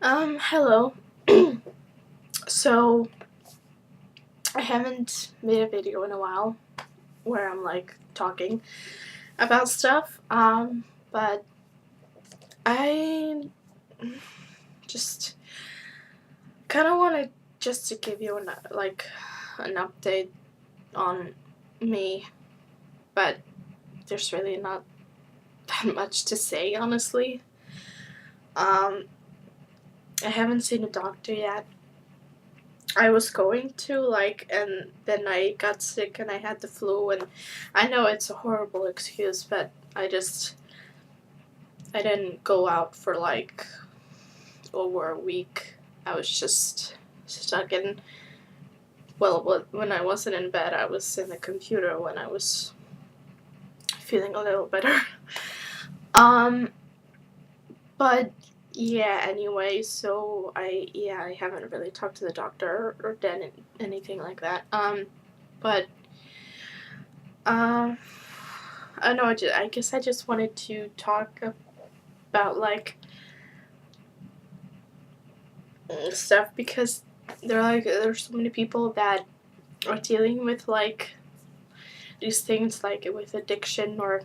Hello. So, I haven't made a video in a while where I'm like talking about stuff. But I just kind of wanted just to give you an update on me, but there's really not that much to say, honestly. Um, I haven't seen a doctor yet. I was going to, and then I got sick and I had the flu, and I know it's a horrible excuse, but I didn't go out for like over a week. I was just stuck in, when I wasn't in bed, I was in the computer when I was feeling a little better. Um, but yeah, anyway, so I haven't really talked to the doctor or done anything like that. But Um, I know. I guess I just wanted to talk about stuff because there's so many people that are dealing with these things like with addiction or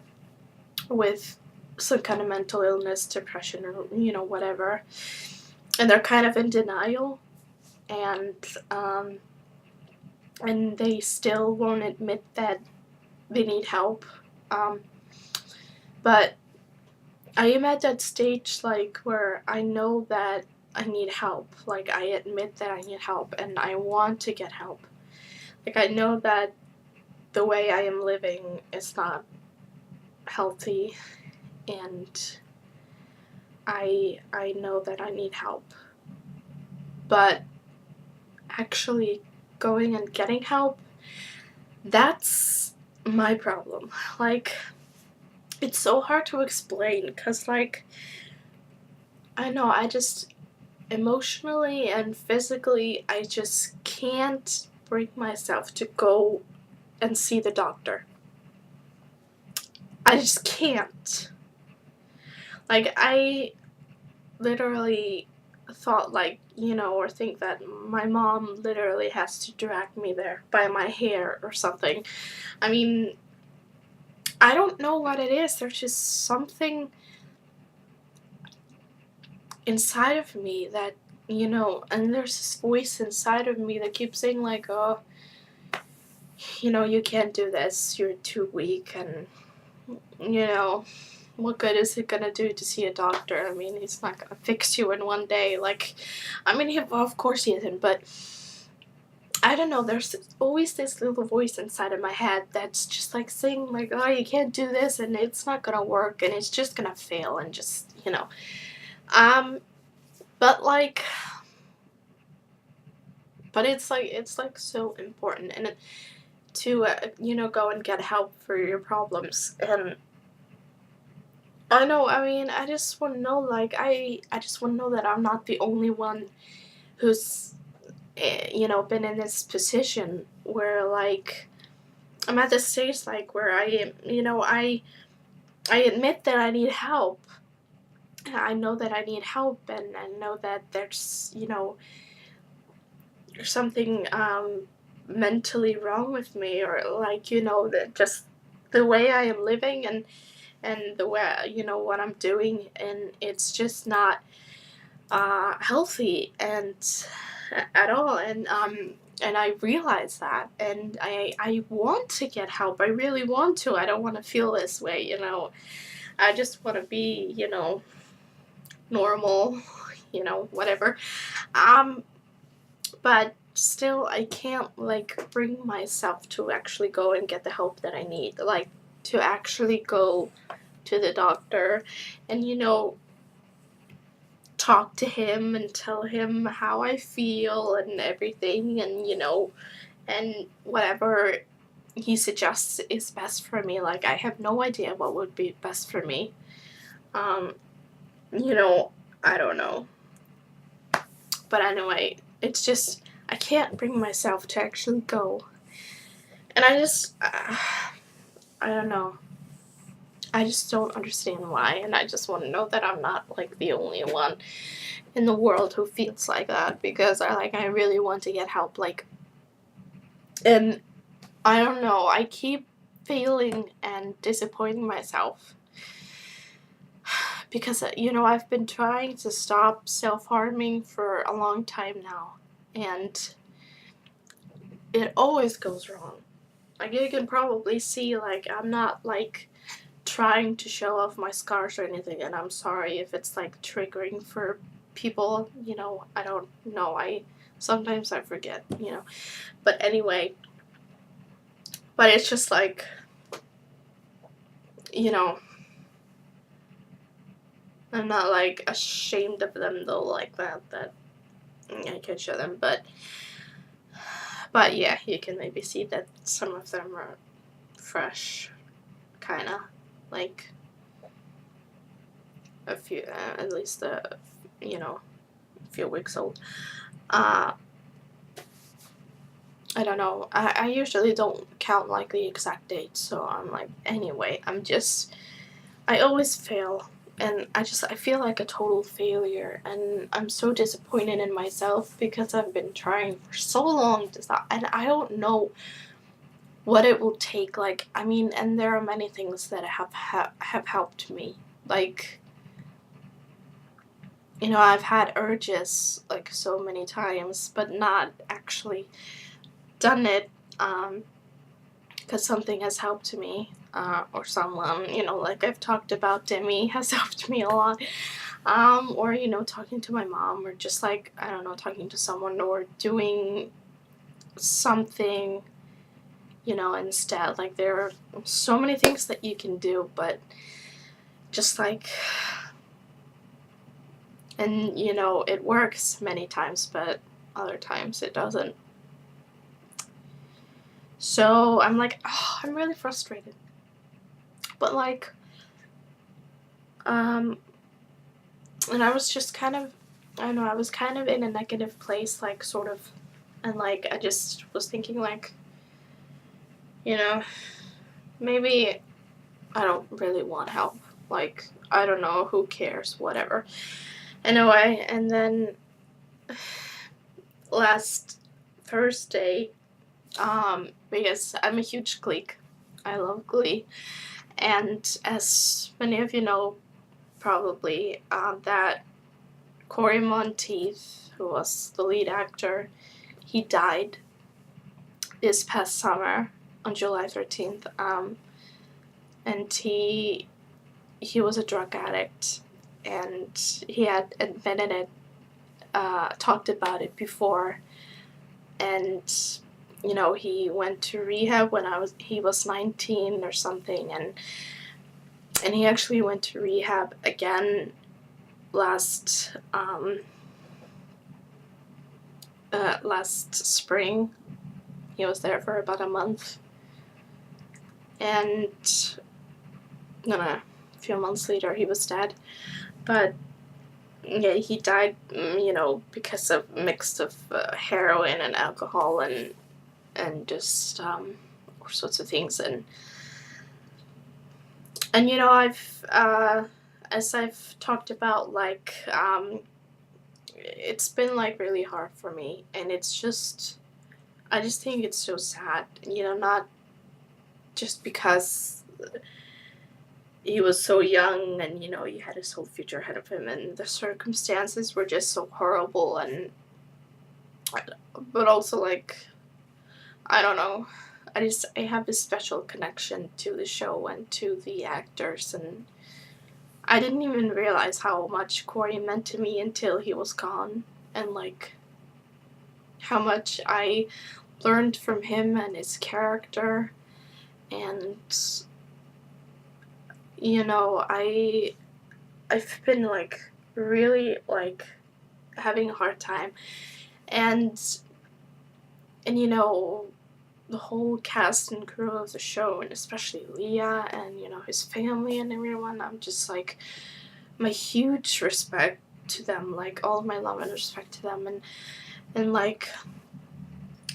with some kind of mental illness, depression, or whatever, and they're kind of in denial, and um, and they still won't admit that they need help. Um, but I am at that stage where I know that I need help. Like I admit that I need help and I want to get help. Like I know that the way I am living is not healthy, and I know that I need help. But actually going and getting help, that's my problem. Like it's so hard to explain cuz I know I just emotionally and physically, I just can't bring myself to go and see the doctor. I just can't. Like, I literally thought, or think that my mom literally has to drag me there by my hair or something. I mean, I don't know what it is. There's just something inside of me that, and there's this voice inside of me that keeps saying, oh, you can't do this, you're too weak, and, what good is it gonna do to see a doctor? I mean, he's not gonna fix you in one day. Of course he isn't, but I don't know, there's always this little voice inside of my head that's just saying, oh, you can't do this, and it's not gonna work, and it's just gonna fail, and Um, but it's so important, and to go and get help for your problems. And I know, I mean, I just want to know, I just want to know that I'm not the only one who's been in this position where I'm at this stage where I am, I admit that I need help. I know that I need help, and I know that there's something mentally wrong with me, or that just the way I am living, and the way what I'm doing, and it's just not healthy and at all, and I realize that, and I want to get help. I really want to. I don't want to feel this way. I just want to be normal, whatever. But still, I can't bring myself to actually go and get the help that I need, to actually go to the doctor and talk to him and tell him how I feel and everything, and whatever he suggests is best for me. I have no idea what would be best for me. Um, I don't know. But anyway, it's just, I can't bring myself to actually go. And I don't know. I just don't understand why, and I just want to know that I'm not like the only one in the world who feels like that, because I really want to get help, like, and I don't know, I keep failing and disappointing myself because I've been trying to stop self-harming for a long time now, and it always goes wrong. Like, you can probably see, like, I'm not like trying to show off my scars or anything, and I'm sorry if it's like triggering for people. I don't know, sometimes I forget. But anyway, but it's just like, I'm not like ashamed of them though, like that I can show them, but yeah, you can maybe see that some of them are fresh, kind of, like a few, at least a few weeks old. I don't know. I usually don't count like the exact date, so I'm like, anyway, I always fail, and I feel like a total failure, and I'm so disappointed in myself because I've been trying for so long to stop, and I don't know what it will take. Like, I mean, and there are many things that have helped me. Like, I've had urges like so many times, but not actually done it, because something has helped me, or someone, like I've talked about, Demi has helped me a lot, or talking to my mom, or just like, I don't know, talking to someone, or doing something, instead. Like, there are so many things that you can do, but just like, and it works many times, but other times it doesn't. So I'm like, oh, I'm really frustrated. But like, and I was just kind of, I don't know, I was kind of in a negative place, like, sort of, and like, I just was thinking, like, maybe I don't really want help. Like, I don't know, who cares, whatever. Anyway, and then last Thursday, because I'm a huge Glee, I love Glee, and as many of you know, probably, that Cory Monteith, who was the lead actor, he died this past summer on July 13th, and he was a drug addict, and he had admitted it, talked about it before, and he went to rehab when he was 19 or something, and he actually went to rehab again last spring. He was there for about a month, and a few months later he was dead. But yeah, he died, because of mix of heroin and alcohol and just all sorts of things, and I've as I've talked about, like, it's been like really hard for me, and I just think it's so sad, not just because he was so young, and he had his whole future ahead of him, and the circumstances were just so horrible, but also, like, I don't know, I have this special connection to the show and to the actors, and I didn't even realize how much Cory meant to me until he was gone, and like how much I learned from him and his character, and I've been like really like having a hard time, and the whole cast and crew of the show, and especially Leah and his family and everyone, I'm just like, my huge respect to them, like all of my love and respect to them, and like,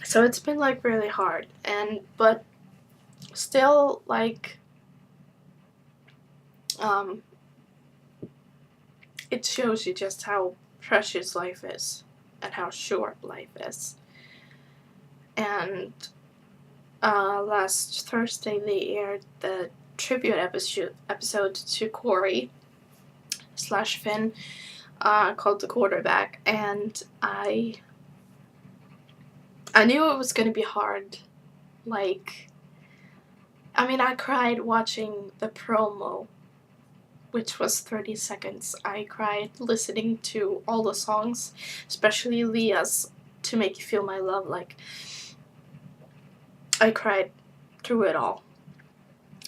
so it's been like really hard, but still, like, um, it shows you just how precious life is and how short life is. And last Thursday they aired the tribute episode to Cory / Finn, called The Quarterback, and I knew it was gonna be hard. Like, I mean, I cried watching the promo, which was 30 seconds. I cried listening to all the songs, especially Leah's To Make You Feel My Love. Like, I cried through it all.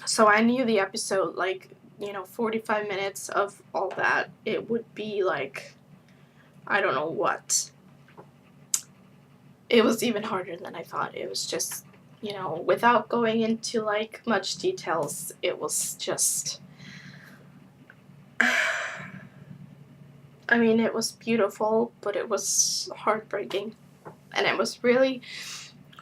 So I knew the episode, 45 minutes of all that, it would be like, I don't know what. It was even harder than I thought. It was just, without going into, much details, it was just... I mean, it was beautiful, but it was heartbreaking. And it was really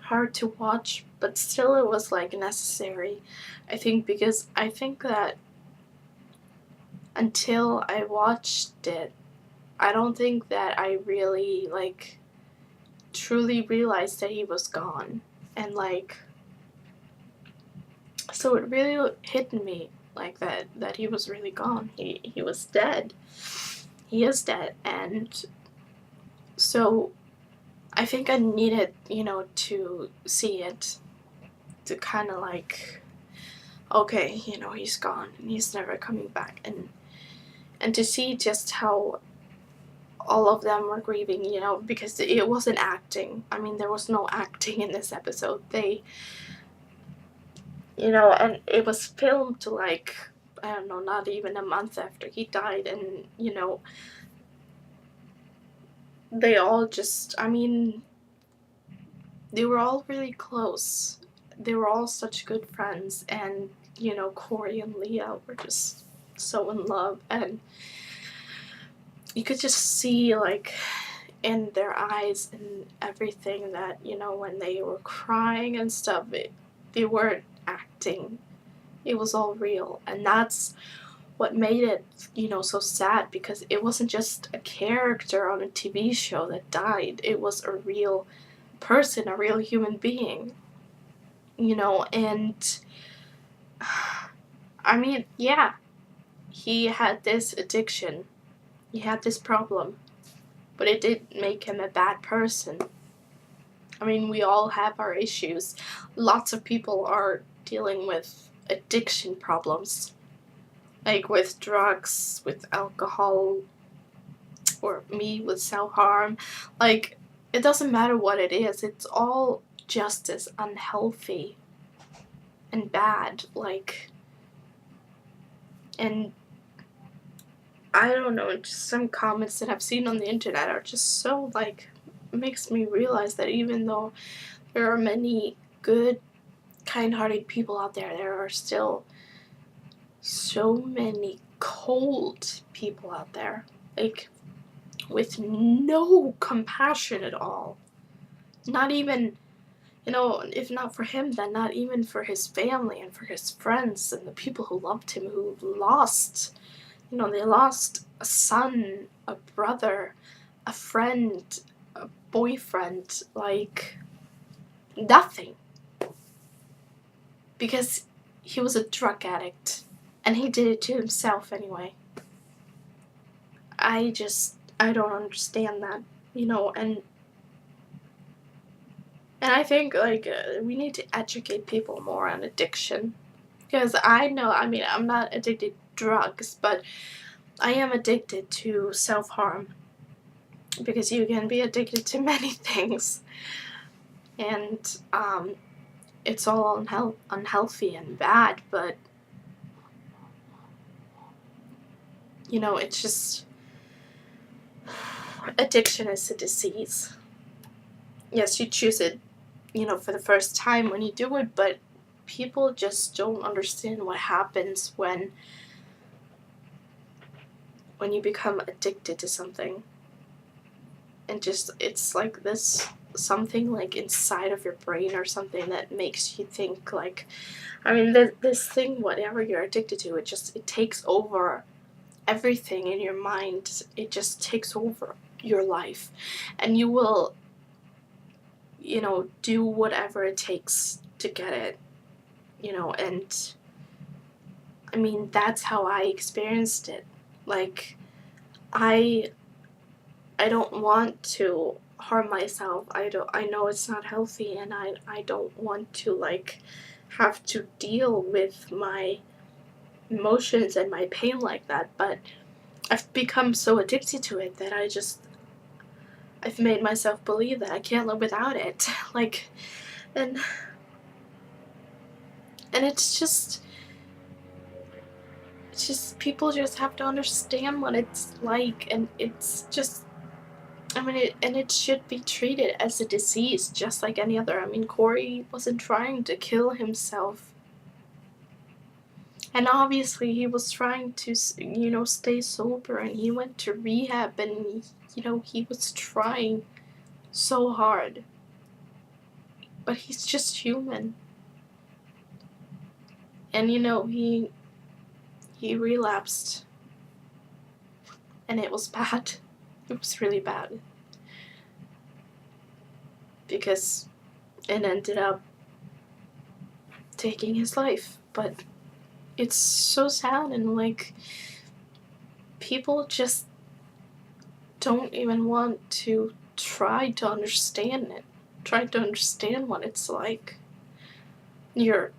hard to watch, but still it was, necessary. I think that until I watched it, I don't think that I really, truly realized that he was gone. And, so it really hit me, that he was really gone. He was dead. He is dead. And so I think I needed, to see it, to kind of okay, he's gone and he's never coming back. And to see just how all of them were grieving, because it wasn't acting. I mean, there was no acting in this episode. They, and it was filmed I don't know, not even a month after he died. And, they all just, I mean, they were all really close. They were all such good friends. And, Cory and Leah were just so in love. And you could just see, in their eyes and everything that, when they were crying and stuff, they weren't acting. It was all real. And that's what made it, so sad, because it wasn't just a character on a TV show that died. It was a real person, a real human being, and I mean, yeah, he had this addiction. He had this problem, but it didn't make him a bad person. I mean, we all have our issues. Lots of people are dealing with addiction problems, with drugs, with alcohol, or me with self-harm. It doesn't matter what it is. It's all just as unhealthy and bad. And I don't know, just some comments that I've seen on the internet are just so, makes me realize that even though there are many good, kind-hearted people out there, there are still so many cold people out there, with no compassion at all. Not even, if not for him, then not even for his family and for his friends and the people who loved him, who lost, they lost a son, a brother, a friend, a boyfriend, nothing. Because he was a drug addict, and he did it to himself anyway. I don't understand that, and I think, we need to educate people more on addiction. Because I know, I mean, I'm not addicted to drugs, but I am addicted to self-harm. Because you can be addicted to many things. And, it's all unhealthy and bad, but, it's just... addiction is a disease. Yes, you choose it, for the first time when you do it, but people just don't understand what happens when you become addicted to something. and just it's like this something like inside of your brain or something that makes you think like, I mean, this thing, whatever you're addicted to, it takes over everything in your mind. It just takes over your life, and you will, do whatever it takes to get it, and I mean, that's how I experienced it. Like, I don't want to harm myself. I know it's not healthy, and I don't want to like have to deal with my emotions and my pain like that, but I've become so addicted to it that I've made myself believe that I can't live without it. Like, and it's just people just have to understand what it's like, and it's just, I mean, it should be treated as a disease just like any other. I mean, Cory wasn't trying to kill himself, and obviously he was trying to stay sober, and he went to rehab, and he was trying so hard, but he's just human. And he relapsed, and it was bad. It was really bad, because it ended up taking his life. But it's so sad, and like, people just don't even want to try to understand it, try to understand what it's like. You're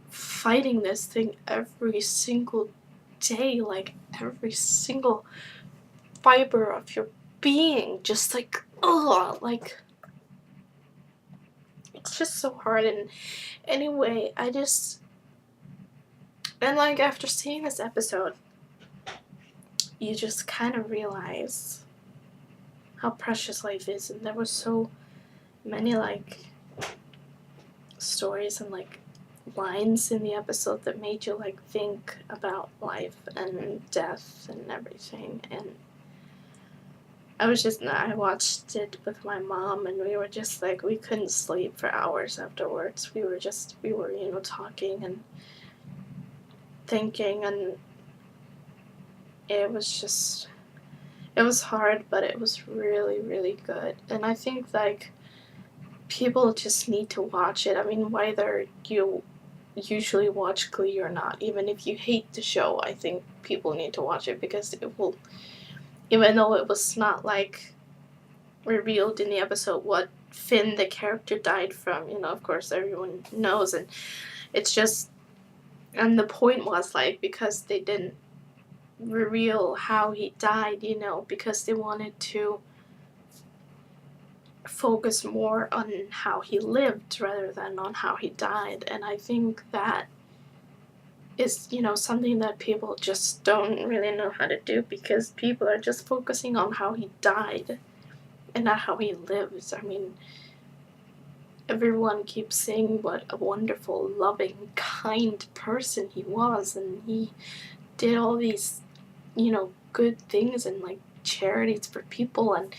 fighting this thing every single day, like every single fiber of your being, just like, ugh, like, it's just so hard. And anyway, and like, after seeing this episode, you just kind of realize how precious life is, and there were so many like stories and like lines in the episode that made you like think about life and death and everything. And I watched it with my mom, and we were just like, we couldn't sleep for hours afterwards. We were talking and thinking, and it was hard, but it was really, really good. And I think like people just need to watch it. I mean, whether you usually watch Glee or not, even if you hate the show, I think people need to watch it, because it will, even though it was not like revealed in the episode what Finn, the character, died from, of course everyone knows, and it's just, and the point was like, because they didn't reveal how he died, because they wanted to focus more on how he lived rather than on how he died. And I think that is, something that people just don't really know how to do, because people are just focusing on how he died and not how he lives. I mean, everyone keeps saying what a wonderful, loving, kind person he was, and he did all these, good things and like charities for people, and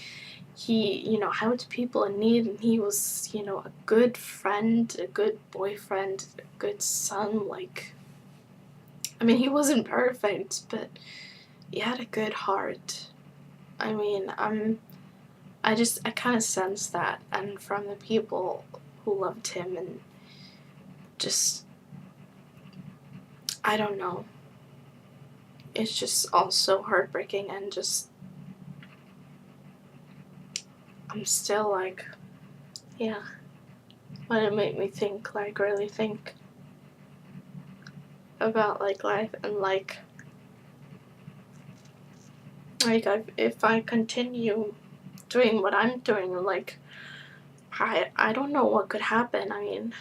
he, helped people in need, and he was, a good friend, a good boyfriend, a good son. Like, I mean, he wasn't perfect, but he had a good heart. I mean, I kind of sense that, and from the people who loved him, and just, I don't know. It's just all so heartbreaking, and just, I'm still like, yeah, but it made me think, like, really think about, like, life, and, like if I continue doing what I'm doing, like, I don't know what could happen. I mean,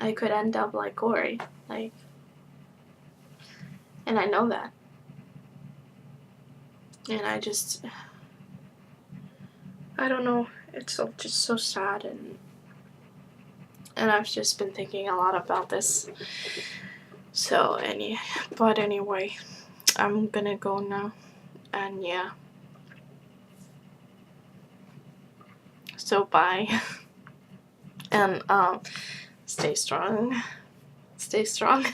I could end up like Cory, like, and I know that. And I don't know, it's just so sad, and I've just been thinking a lot about this. So, but anyway, I'm gonna go now, and yeah. So bye. And stay strong. Stay strong.